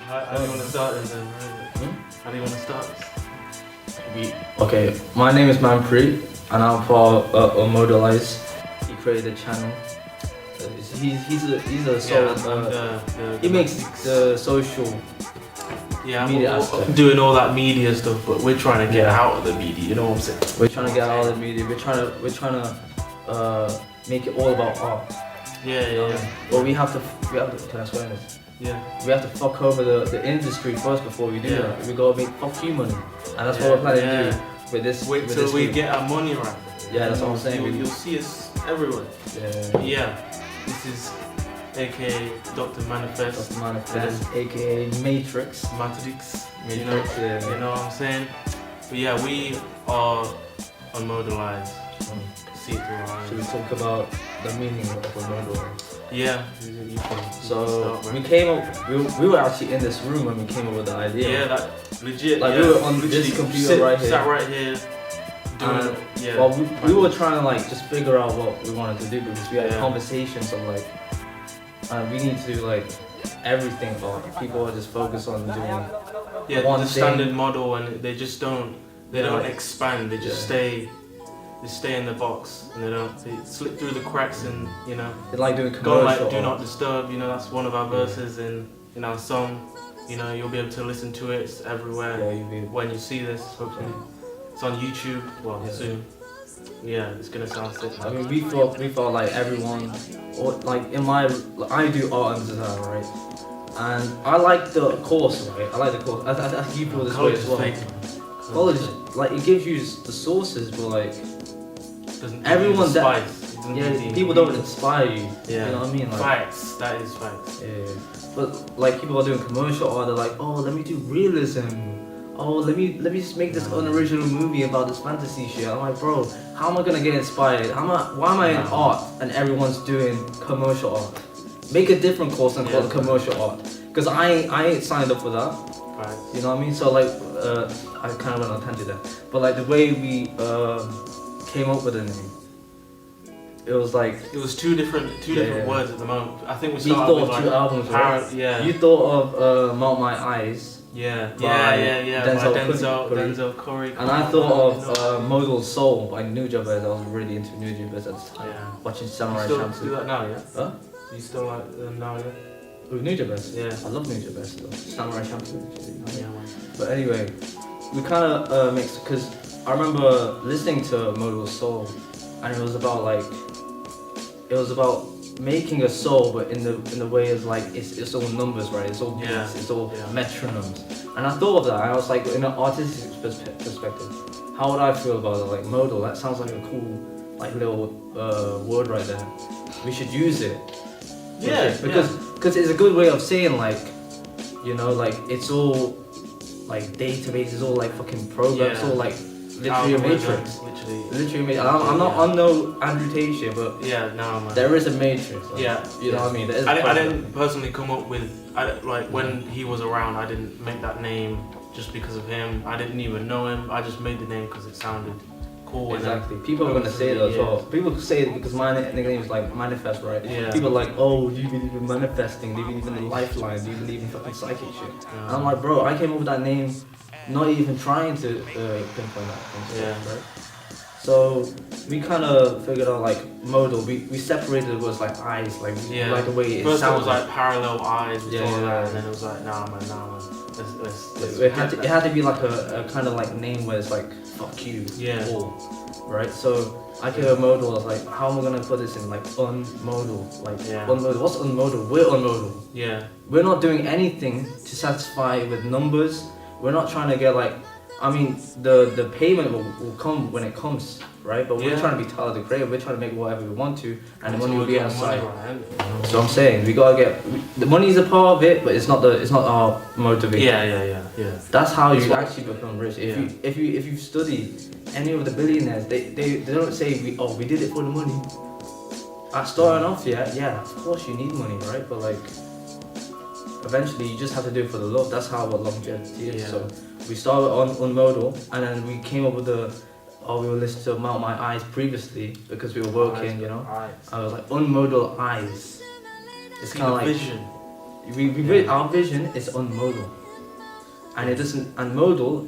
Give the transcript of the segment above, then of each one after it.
How do you want to start this then? How do you want to start this? Okay, my name is Manpreet and I'm part of Modelize. He created a channel. He's a soul. He makes the social media aspect. Doing all that media stuff, but we're trying to get out of the media. You know what I'm saying? We're trying to get out of the media. We're trying to make it all about art. Yeah. But we have to. Can I swear this? Yeah. We have to fuck over the industry first before we do that. We gotta make fuck you money, and that's what we're planning to do with this. Wait till we get our money right. Yeah, that's what I'm saying. You'll see us everywhere. Yeah. This is AKA Dr. Manifest. Dr. Manifest, AKA Matrix. You know what I'm saying? But yeah, we are on Modelize. See it through our eyes. Should we talk about the meaning of a Modelize? Yeah. So we came up. We were actually in this room when we came up with the idea. Yeah, that legit. Like we were on this computer right here. Sat right here. Well, we were trying to like just figure out what we wanted to do because we had conversations of like, we need to do like everything, but people are just focused on doing the standard model, and they just don't expand. They just stay in the box, and they slip through the cracks, and they like doing go like commercial. Do not disturb. That's one of our verses in our song. You'll be able to listen to it. It's everywhere. When you see this, hopefully. It's on YouTube, soon. Yeah, it's gonna sound sick. I mean, we felt like everyone, or like I do art and design, right? And I like the course, right? I like the course. I think you feel this way as well. College, like it gives you the sources, but like everyone people don't inspire you. Yeah. You know what I mean? Like, facts. That is facts. Yeah. But like people are doing commercial art, they're like, oh, let me do realism. Oh, let me just make this unoriginal movie about this fantasy shit. I'm like, bro, how am I gonna get inspired? Why am I in art and everyone's doing commercial art? Make a different course and call it commercial art. Cause I ain't signed up for that. Right. You know what I mean? So like, I kind of went on a tangent there. But like the way we came up with the name, it was like it was two different words at the moment. I think we thought started of with two albums, right? Yeah. You thought of Mount My Eyes. Yeah. Denzel Curry. And I thought of Model Soul by Nujabes. I was really into Nujabes at the time. Yeah. Watching Samurai Champloo. Champloo. Do that now, yeah? Huh? Do you still like them now, yeah? With Nujabes? Yeah. I love Nujabes though. Samurai Champloo. Yeah, man. But anyway, we kind of mixed, because I remember listening to Model Soul, and it was about making a soul, but in the way is like it's all numbers, right? It's all beats, it's all metronomes. And I thought of that, and I was like, in an artistic perspective, how would I feel about it? Like modal, that sounds like a cool, like little word right there. We should use it. Because it's a good way of saying like, like it's all like database, it's all like fucking programs, it's all like literally a matrix. Literally a matrix. I'm not on no Andrew Tate shit, but man. There is a matrix. Like, you know what I mean? I didn't personally come up with when he was around. I didn't make that name just because of him. I didn't even know him. I just made the name because it sounded cool. Exactly. People are gonna say it as well. People say it because my nickname is like Manifest, right? Yeah. People are like, oh, do you believe in manifesting? Do you believe in lifeline? Do you believe in fucking psychic shit? And I'm like, bro, I came up with that name, not even trying to pinpoint that. Right? So we kind of figured out like modal. We separated it was like eyes, like the way it first sounded. It was like parallel eyes, and then it was like nah man. It had to be like a kind of like name where it's like fuck you, all, right? So I came up modal. I was like, how am I gonna put this in like unmodal? Like unmodal. What's unmodal? We're unmodal. Yeah. We're not doing anything to satisfy with numbers. We're not trying to get like. I mean, the payment will come when it comes, right? But we're trying to be Tyler the Creator. We're trying to make whatever we want to, and the money will be outside. So I'm saying we gotta get the money is a part of it, but it's not our motivation. Yeah. That's how you actually become rich. If you study any of the billionaires, they don't say we did it for the money. At starting off, of course you need money, right? But like eventually you just have to do it for the love. That's how what longevity is. So we started on modal, and then we came up with we were listening to Mount My Eyes previously because we were working, I was like, unmodal eyes. It's kind of like vision. Our vision is on modal, and it doesn't. And modal,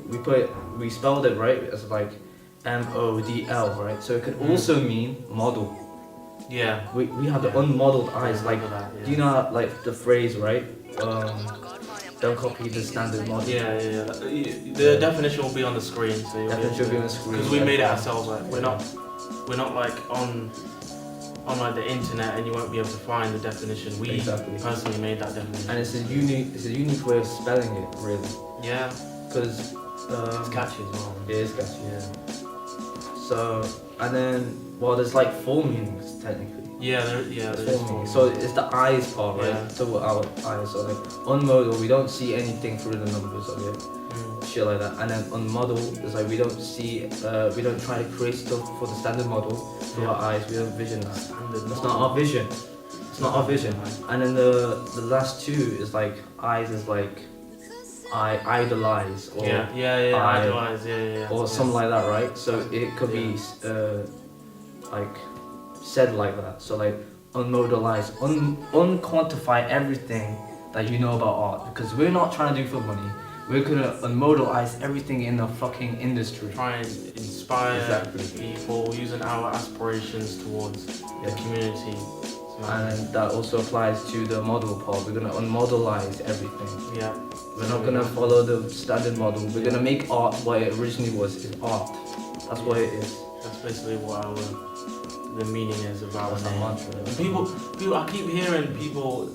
we spelled it right as like MODL, right? So it could also mean model. Yeah. We have the unmodeled eyes. Like, that, do you know like the phrase, right? Don't copy the standard model. Yeah. The definition will be on the screen, so you'll definition will be on the screen. Because we made it ourselves. Like we're not like on like the internet, and you won't be able to find the definition. We personally made that definition. And it's a unique way of spelling it, really. Yeah. Because it's catchy as well. It is catchy, yeah. So, and then, well, there's like 4 meanings technically. Yeah, there's 4 meanings. So it's the eyes part, right? Yeah. So our eyes. So like on model, we don't see anything through the numbers of it. Shit like that. And then on model, it's like we don't try to create stuff for the standard model through our eyes. We don't vision that. That's not our vision. It's not our vision. And then the last 2 is like eyes is like I idolize or idolize, or something like that, right? So it could be like said like that. So like unmodalize, unquantify everything that you know about art, because we're not trying to do for money. We're gonna unmodalize everything in the fucking industry. Try and inspire people using our aspirations towards the community. And that also applies to the model part. We're gonna unmodelize everything. Yeah. We're not gonna follow the standard model. We're gonna make art what it originally was. It's art. That's what it is. That's basically what the meaning is of our name. Mantra. And people, I keep hearing people,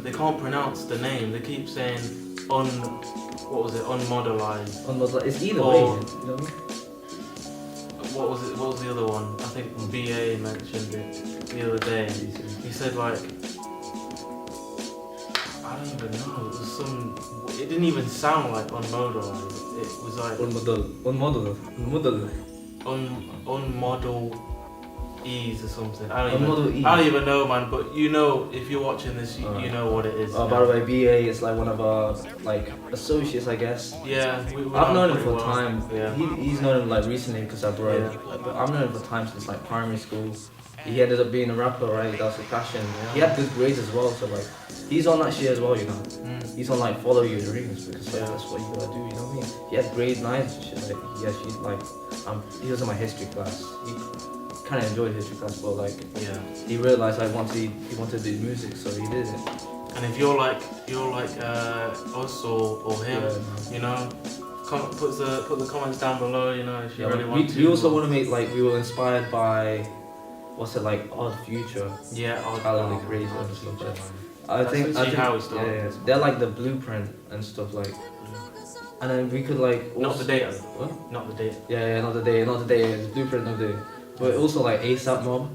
they can't pronounce the name. They keep saying unmodelized. Unmodelized. It's either way. You know what I mean? What was the other one? I think BA mentioned it the other day. He said like, I don't even know. It was it didn't even sound like unmodelized. It was like unmodeled. Ease or something. I don't even know, man. But you know, if you're watching this, you know what it is. By the way, BA is like one of our like associates, I guess. Yeah, I've known him for time. Yeah. He's known him like recently because I brought. But I've known him for time since like primary school. He ended up being a rapper, right? That's his passion. Yeah. He had good grades as well, so like he's on that shit as well, you know. He's on like follow your dreams because that's what you gotta do, you know what I mean? He had grade 9s and shit. Like he was in my history class. He kind of enjoyed history class, but like he realized he wanted to do music, so he did it. And if you're like us or him, you know, put the comments down below. You know, if you really want to. We also want to make like we were inspired by what's it like Odd Future? Yeah, Tyler the Creator and stuff like that. I think how it started. They're like the blueprint and stuff like. And then we could like also, not the data. What? Not the data. Yeah, not the data. It's blueprint, not the data. But also like ASAP Mob.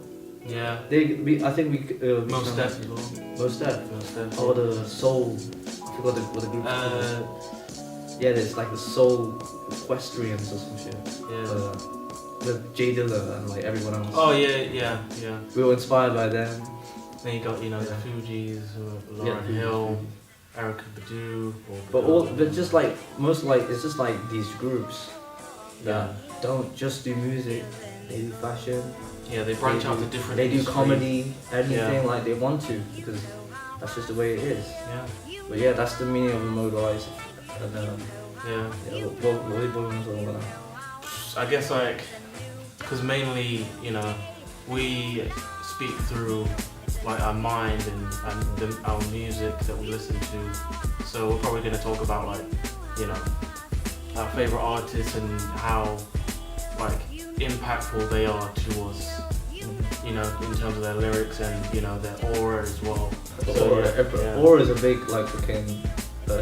Yeah. I think we Most Def as well. Most Def. Oh, the Soul. I forgot what the group is called. Yeah, there's like the Soul Equestrians or some shit. Yeah. With Jay Dilla and like everyone else. Oh yeah. We were inspired by them. Then you got the Fugees, Lauryn Hill, Erykah Badu. But just like it's just like these groups that don't just do music. They do fashion. Yeah, they branch out to different. They do comedy, anything like they want to, because that's just the way it is. Yeah. But yeah, that's the meaning of immobilized. And what are you talking about? I guess like, because mainly we speak through like our mind and our music that we listen to. So we're probably gonna talk about like our favorite artists and how like impactful they are to us, in terms of their lyrics and their aura as well. Aura is a big like fucking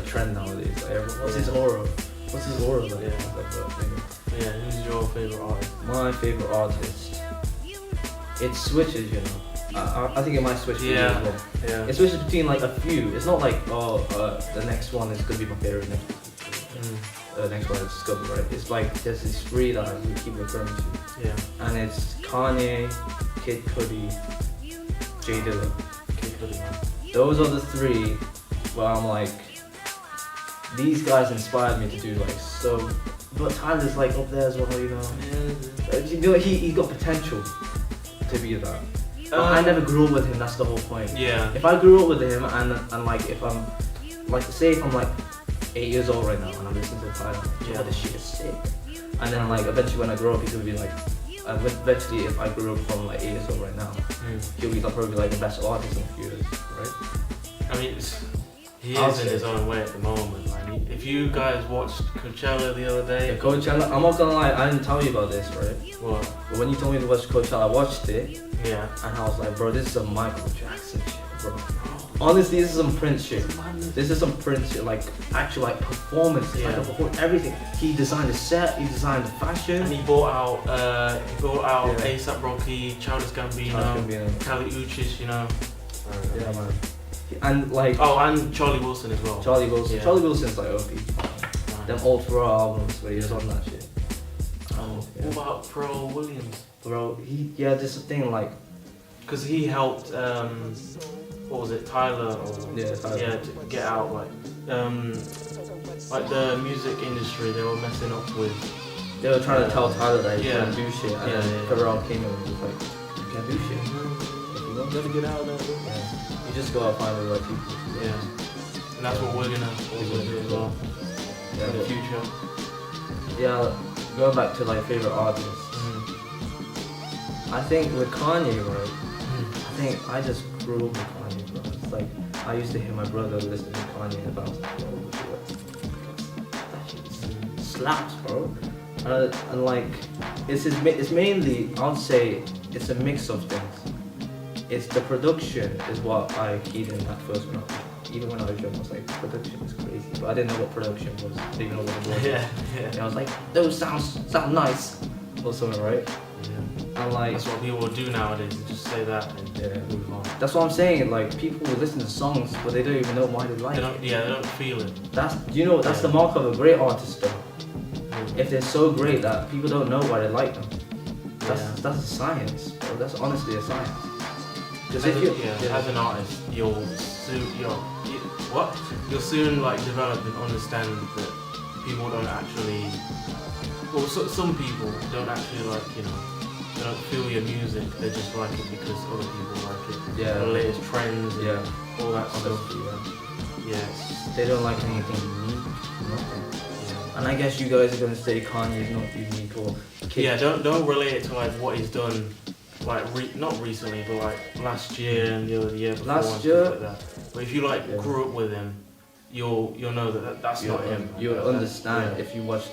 trend nowadays. Like, what's his aura? What's his aura like? Yeah, who's your favorite artist? My favorite artist. It switches, I think it might switch for you as well. Yeah. It switches between like a few. It's not like the next one is gonna be my favorite next. Next one is Discover, right? It's like there's these 3 that I keep referring to. Yeah. And it's Kanye, Kid Cudi, Jay Dilla. Kid Cudi, man. Those are the 3 where I'm like, these guys inspired me to do like so. But Tyler's like up there as well, Yeah. he got potential to be that. But I never grew up with him. That's the whole point. Yeah. If I grew up with him and like if I'm like say if I'm like 8 years old right now and I'm listening to Tyler, oh, this shit is sick. And then like eventually when I grow up, he's gonna be like, eventually if I grew up from like 8 years old right now, he'll be probably like the best artist in a few years, right? I mean, he is in his own way at the moment. Like, if you guys watched Coachella the other day. Yeah, Coachella, I'm not gonna lie, I didn't tell you about this, right? What? But when you told me to watch Coachella, I watched it. Yeah. And I was like, bro, this is some Michael Jackson shit, bro. Honestly, this is some Prince shit. This is some Prince shit, like actual like performance, like everything. He designed the set, he designed the fashion. And he brought out A$AP Rocky, Childish Gambino, Kali Uchis, you know. Yeah, man. And like and Charlie Wilson as well. Charlie Wilson. Yeah. Charlie Wilson's like OP. Them old Pharrell albums where he was on that shit. What about Pharrell Williams? Bro, this is the thing, like, because he helped what was it, Tyler? Tyler. To get out like the music industry they were messing up with. They were trying to tell Tyler that he couldn't do shit, and then Pharrell came in and was like, you can't do shit. If you want to get out of there, you just go out and find the right people. Yeah. And that's what we're gonna also do as well in the future. Yeah, going back to like favorite artists. I think with Kanye, right? I think I just grew up with Kanye, bro. It's like I used to hear my brother listen to Kanye and I was like, that shit slaps, bro. And like it's mainly, I would say it's a mix of things. It's the production is what I keyed in at first when even when I was young, I was like, production is crazy, but I didn't know what production was. I didn't even know what it was. Yeah. And I was like, those sound nice, or something, right? Yeah. And like that's what people will do nowadays. They just say that and move on. That's what I'm saying. Like people will listen to songs, but they don't even know why they like it. They don't feel it. That's the mark of a great artist, though. If they're so great that people don't know why they like them, that's a science, bro. That's honestly a science. Because as an artist, you'll soon like develop and understand that people don't actually. Well, some people don't actually like, they don't feel your music. They just like it because other people like it. Yeah. The latest trends. And all that stuff. They don't like anything unique. Nothing. And I guess you guys are gonna say Kanye's not unique or. Don't relate it to like what he's done. Like not recently, but like last year and the other year before. Last year. Like that. But if you grew up with him, you'll know that's not him. You'll understand if you watch.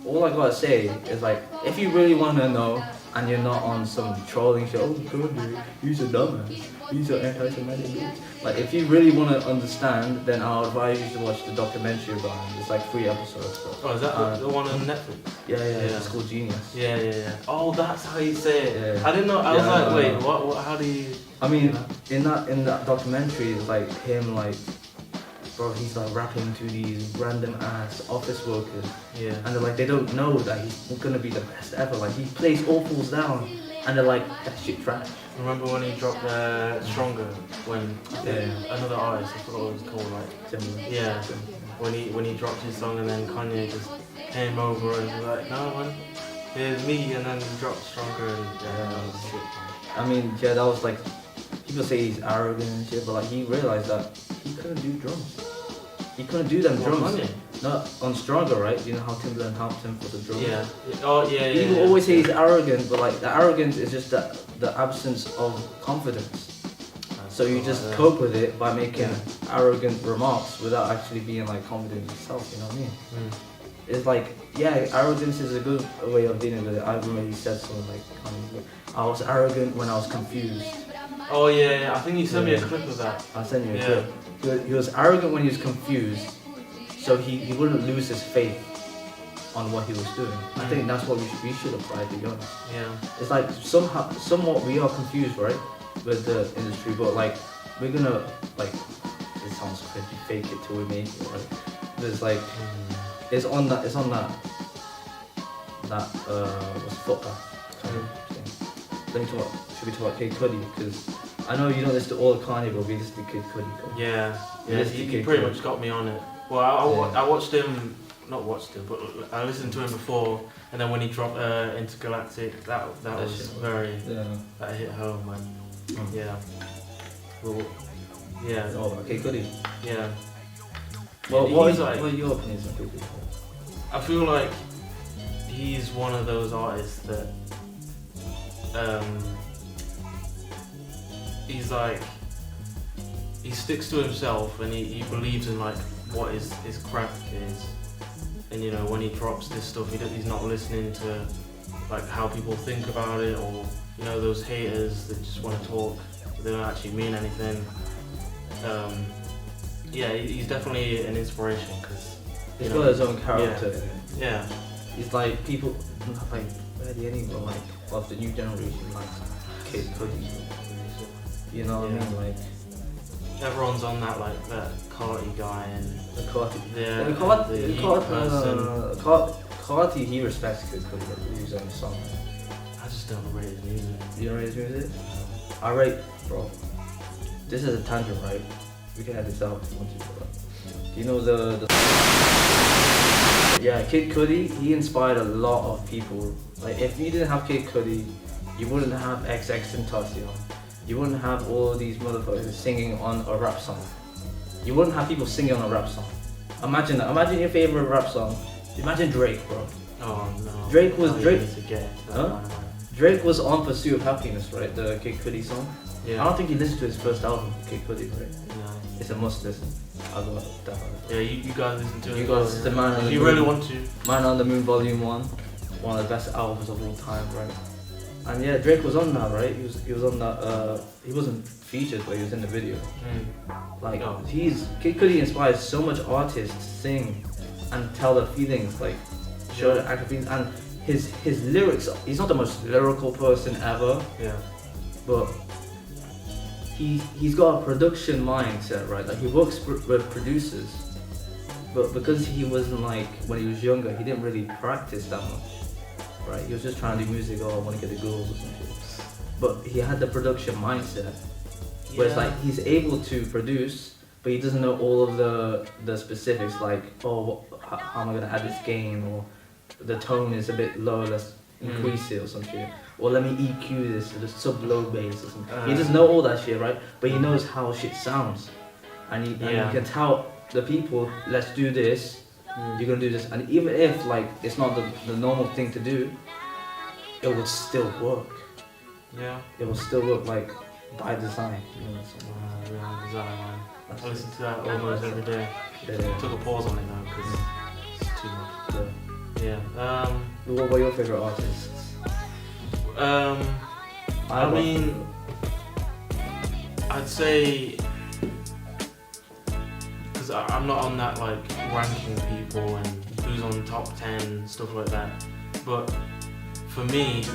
All I gotta say is like, if you really wanna know and you're not on some trolling show, oh Kanye, he's a dumbass, he's an anti-Semitic bitch. Like if you really wanna understand, then I'll advise you to watch the documentary about him. It's like 3 episodes. Bro. Oh, is that the one on Netflix? Yeah. It's called Genius. Yeah. Oh, that's how you say it. Yeah. I didn't know. I was like, wait, what? How do you? I mean, in that documentary, it's like him like. Bro, he's like rapping to these random ass office workers. Yeah. And they're like, they don't know that he's gonna be the best ever. Like he plays all falls down, and they're like, that shit trash. Remember when he dropped Stronger? When another artist, I forgot what it was called, like. Yeah. When he dropped his song and then Kanye just came over and was like, no man, here's me, and then he dropped Stronger and that was shit. I mean, that was like, people say he's arrogant and shit, but like he realized that he couldn't do drums. He couldn't do them drums. Not on Stronger, right? You know how Timbaland helped him for the drums? Yeah. Oh, yeah. People always say he's arrogant, but like the arrogance is just the absence of confidence. So you just cope with it by making arrogant remarks without actually being like confident in yourself, you know what I mean? It's like, arrogance is a good way of dealing with it. I remember he said something like, I was arrogant when I was confused. Oh yeah. I think you sent me a clip of that. I'll send you a clip. He was arrogant when he was confused, so he wouldn't lose his faith on what he was doing. I think that's what we should apply, to be honest. Yeah. It's like somewhat we are confused, right, with the industry, but like we're gonna like, it sounds crazy, fake it till we make it, right? But it's like it's on that what's footpath. Let me talk. Should we talk about Kid Cudi? Because I know you don't listen to all of Kanye, but we listen to Kid Cudi. Yeah. He pretty much got me on it. Well, I watched him. Not watched him, but I listened to him before, and then when he dropped Intergalactic, that was very that hit home, man. Yeah. Well, yeah. Oh, okay, Goody. Yeah. Well, Yeah, what like, are your opinions on Kid Cudi? I feel like he's one of those artists that he's like, he sticks to himself and he believes in like what his craft is, and you know, when he drops this stuff, he's not listening to like how people think about it, or you know, those haters that just want to talk but they don't actually mean anything. Yeah, he's definitely an inspiration because he's got his own character. Yeah. He's like people like barely anyone like of the new generation like Kid Cudi. You know what I mean? Like everyone's on that like that Carti guy and the Carti. Yeah. The Carti, he respects Kid Cudi. He's on the song. I just don't rate his music. You don't rate his music? I rate, bro. This is a tangent, right? We can edit this out if you want to. But, you know the yeah, Kid Cudi, he inspired a lot of people. Like if you didn't have Kid Cudi, you wouldn't have XXXTentacion. You wouldn't have all these motherfuckers singing on a rap song. You wouldn't have people singing on a rap song. Imagine that. Imagine your favorite rap song. Imagine Drake, bro. Oh no. Drake was Huh? Drake was on Pursuit of Happiness, right? The Kid Cudi song. Yeah. I don't think you listened to his first album, Kid Cudi, right? No. It's a must listen. I'll go that one. Yeah, you guys listen to it. You guys, the Man on the If you Moon. really want to. Man on the Moon Volume 1, one of the best albums of all time, right? And yeah, Drake was on that, right? He was on that. He wasn't featured, but he was in the video. Like Kid Cudi inspires so much artists to sing and tell their feelings, like show their actual feelings. And his lyrics, he's not the most lyrical person ever. Yeah. But he's got a production mindset, right? Like he works with producers, but because he wasn't like when he was younger, he didn't really practice that much, right? He was just trying to do music. Oh, I want to get the girls or something. But he had the production mindset, where it's like he's able to produce, but he doesn't know all of the specifics, like how am I gonna add this gain, or the tone is a bit low, let's increase it or some shit. Or let me EQ this to the sub-low bass or something. He doesn't know all that shit, right? But he knows how shit sounds. And you can tell the people, let's do this, you're gonna do this. And even if like it's not the normal thing to do, it would still work. Yeah. It will still work like by design. You know, design, man. I listen to that almost every day. Yeah. Took a pause on it now because it's too much. Yeah. What were your favorite artists? I mean, I'd say, because I'm not on that like ranking people and who's on top 10, stuff like that. But for me,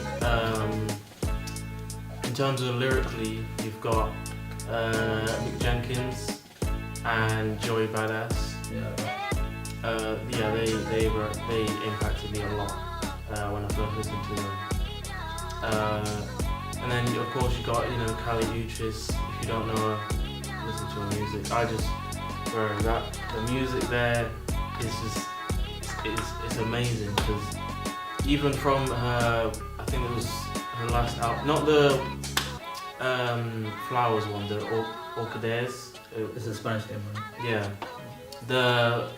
in terms of lyrically, you've got Mick Jenkins and Joey Badass. They impacted me a lot when I first listened to them. And then of course you got Kali Uchis. If you don't know her, listen to her music. Bro, the music there is just it's amazing, because even from her, I think it was her last album, not the Flowers one, the Orchideas. It's a Spanish name, right? Yeah, the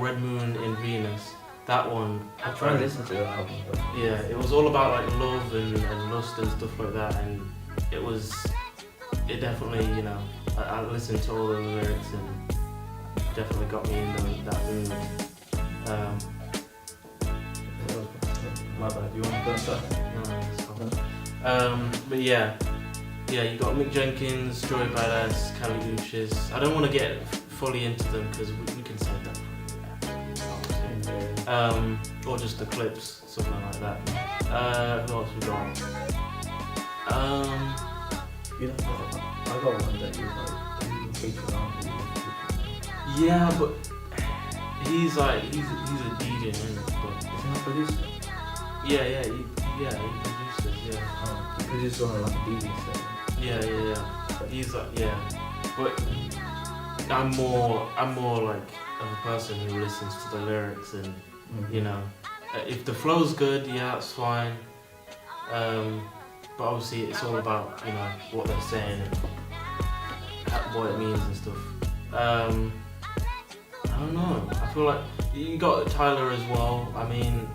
Red Moon in Venus. That one. I tried to listen to that album, but yeah, it was all about like love and lust and stuff like that, and it definitely, I listened to all the lyrics and definitely got me in that mood. My bad. You want to go start? No, it's fine. But yeah, you got Mick Jenkins, Joey Badass, Kali Uchis. I don't want to get fully into them because we can save that. Or just the clips, something like that. Who else we got? I got one that you like, Patreon. Yeah, but he's a DJ, isn't he? But is he not a producer? Yeah, he produces, yeah. He produces on like a DJ set. Yeah. He's like, but I'm more like of a person who listens to the lyrics and if the flow's good, yeah, that's fine. but obviously it's all about, you know, what they're saying and what it means and stuff. I don't know. I feel like you got Tyler as well. I mean,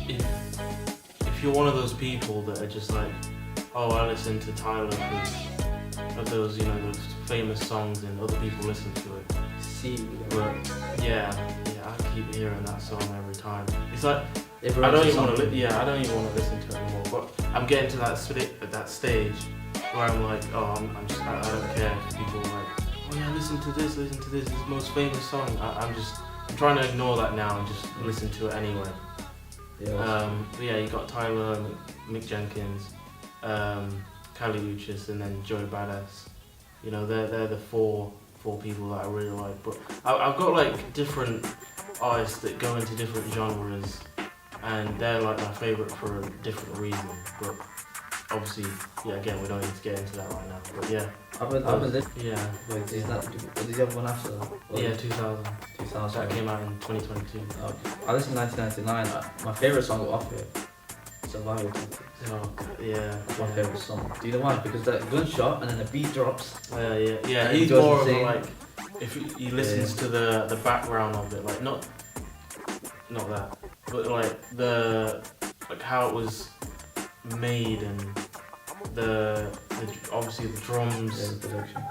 if you're one of those people that are just like, oh, I listen to Tyler because of those, you know, those famous songs and other people listen to it. But yeah, I keep hearing that song every time. It's like I don't even want to. I don't even want to listen to it anymore. But I'm getting to that stage where I'm like, oh, I don't care if people are like, oh yeah, listen to this, it's the most famous song. I'm trying to ignore that now and just listen to it anyway. Yeah. But yeah, you got Tyler, Mick Jenkins, Kali Uchis, and then Joey Badass. You know, they're the four people that I really like. But I've got like different artists that go into different genres, and they're like my favourite for a different reason. But obviously, yeah, again, we don't need to get into that right now. But yeah. I've been listening. Yeah. Wait, is that, did you have one after that? Yeah, 2000. 2000. That came out in 2022. I listened in 1999. My favourite song off it, Survival Tactics. Oh, yeah. That's my favourite song. Do you know why? Because that gunshot and then the beat drops. Yeah. He's more of a, like, if he listens to the background of it, like not that, but like how it was made and the obviously the drums. Yeah, the production.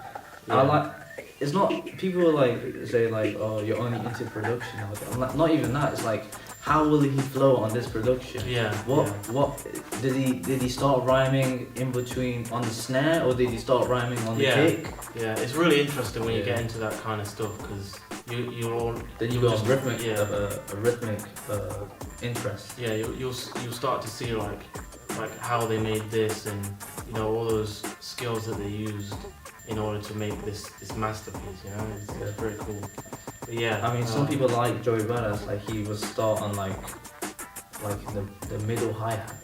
I like. It's not people like say like, oh, you're only into production. I'm like, not even that. It's like, how will he flow on this production? Yeah. What did he start rhyming in between on the snare, or did he start rhyming on the kick? Yeah, it's really interesting when you get into that kind of stuff because you all then you go on rhythmic a rhythmic interest. Yeah, you'll start to see like how they made this and you know all those skills that they used in order to make this masterpiece. You know, it's very cool. But yeah, I mean, some people like Joey Badass, like he would start on like the middle hi-hat.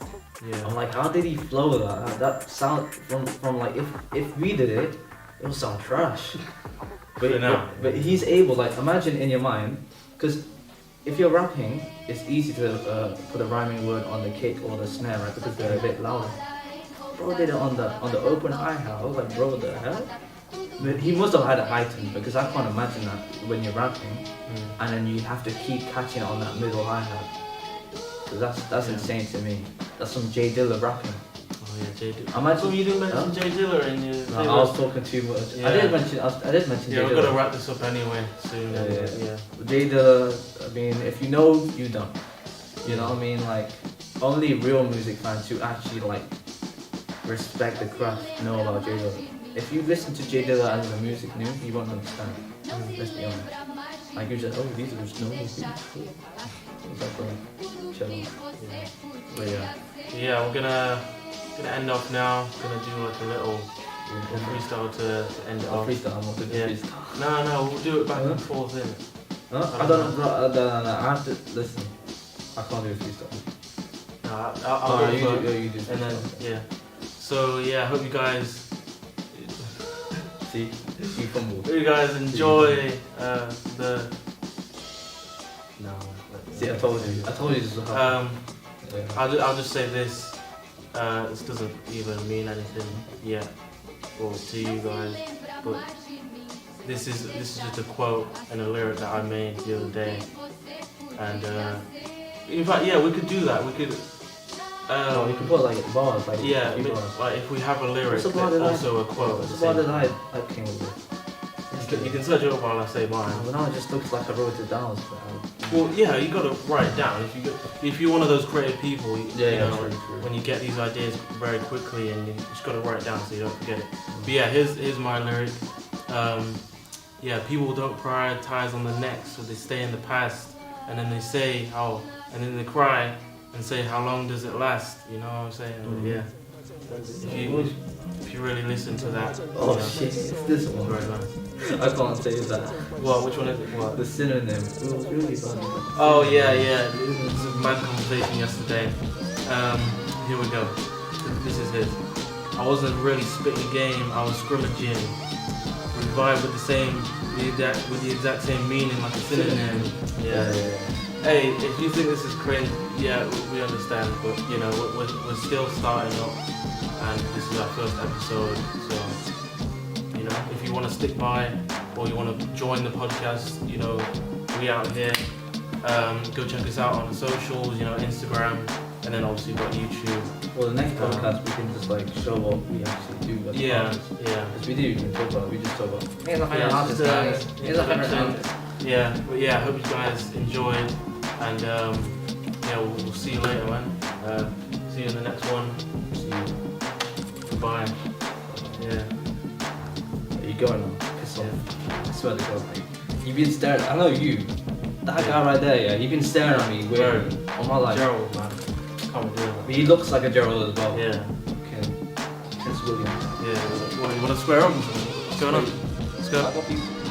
Yeah. I'm like, how did he flow that? That sound from like if we did it, it would sound trash. But he's able, like, imagine in your mind, because if you're rapping, it's easy to put a rhyming word on the kick or the snare, right? Because they're a bit louder. Bro did it on the open hi-hat. I was like, bro, what the hell? But he must have had it heightened because I can't imagine that when you're rapping, and then you have to keep catching it on that middle hi-hat. So that's insane to me. That's some Jay Dilla rapping. Oh yeah, Jay Dilla. Imagine you didn't mention Jay Dilla in your. No, I was talking too much. Yeah. I did mention Jay Dilla. We're gonna wrap this up anyway soon. Yeah. Jay Dilla. I mean, if you know, you don't. You know what I mean? Like, only real music fans who actually like respect the craft know about Jay Dilla. If you listen to Jay Dilla as a music noob, you won't understand. Let's be honest. Like you're just, oh, these are just normal people. It's like, bro, chill. Yeah. But yeah, we're gonna end off now. Gonna do like a little freestyle to end it off. Freestyle, I'm not doing freestyle. No, we'll do it back and forth in. No, I don't know. No, I have to listen. I can't do a freestyle. No, I'll do it. You do. And then So I hope you guys. See, you fumble. Hope you guys enjoy the. No. See, I told you this would happen. I'll just say this. This doesn't even mean anything yet, or to you guys, but this is just a quote and a lyric that I made the other day, and in fact, we could do that. We could. You can put like bars, like bars. Like if we have a lyric, also a quote. What's the bar that I came up with? You can search it up while I say mine. Well, now it just looks like I wrote it down. Well, you gotta write it down. If you're one of those creative people, you know, true. when you get these ideas very quickly, and you just gotta write it down so you don't forget it. But here's my lyric. People don't prioritize on the next, so they stay in the past, and then they say and then they cry and say how long does it last? You know what I'm saying? Mm-hmm. If you really listen to that. Oh shit, it's this one. Very nice. I can't say that. What? Which one is it? What? The synonym. It was really fun. Oh yeah. It was a mad conversation yesterday. Here we go. This is it. I wasn't really spitting game. I was scrimmaging. We vibe with the exact same meaning, like a synonym. Yeah. Hey, if you think this is cringe, yeah, we understand, but you know, we're still starting up, and this is our first episode, so you know, if you want to stick by or you want to join the podcast, you know, we out here. Go check us out on the socials, you know, Instagram, and then obviously we've got YouTube. Well, the next podcast we can just like show what we actually do. As Yeah. Because we do, we can talk about. We just talk about. Here's a favorite Yeah, artist, just, guys. Here's a favorite artist. Yeah, but yeah, I hope you guys enjoyed, and yeah, we'll see you later, man. See you in the next one. See you. Goodbye. Yeah. Are you going now? Piss off. I swear to God, like, you've been staring. I know you. That guy right there, yeah. You've been staring at me weird all my life. Gerald, man. Can't be doing that. But he looks like a Gerald as well. Yeah. Okay. Prince William. Yeah. What, you want to square up? What's going on? Let's go.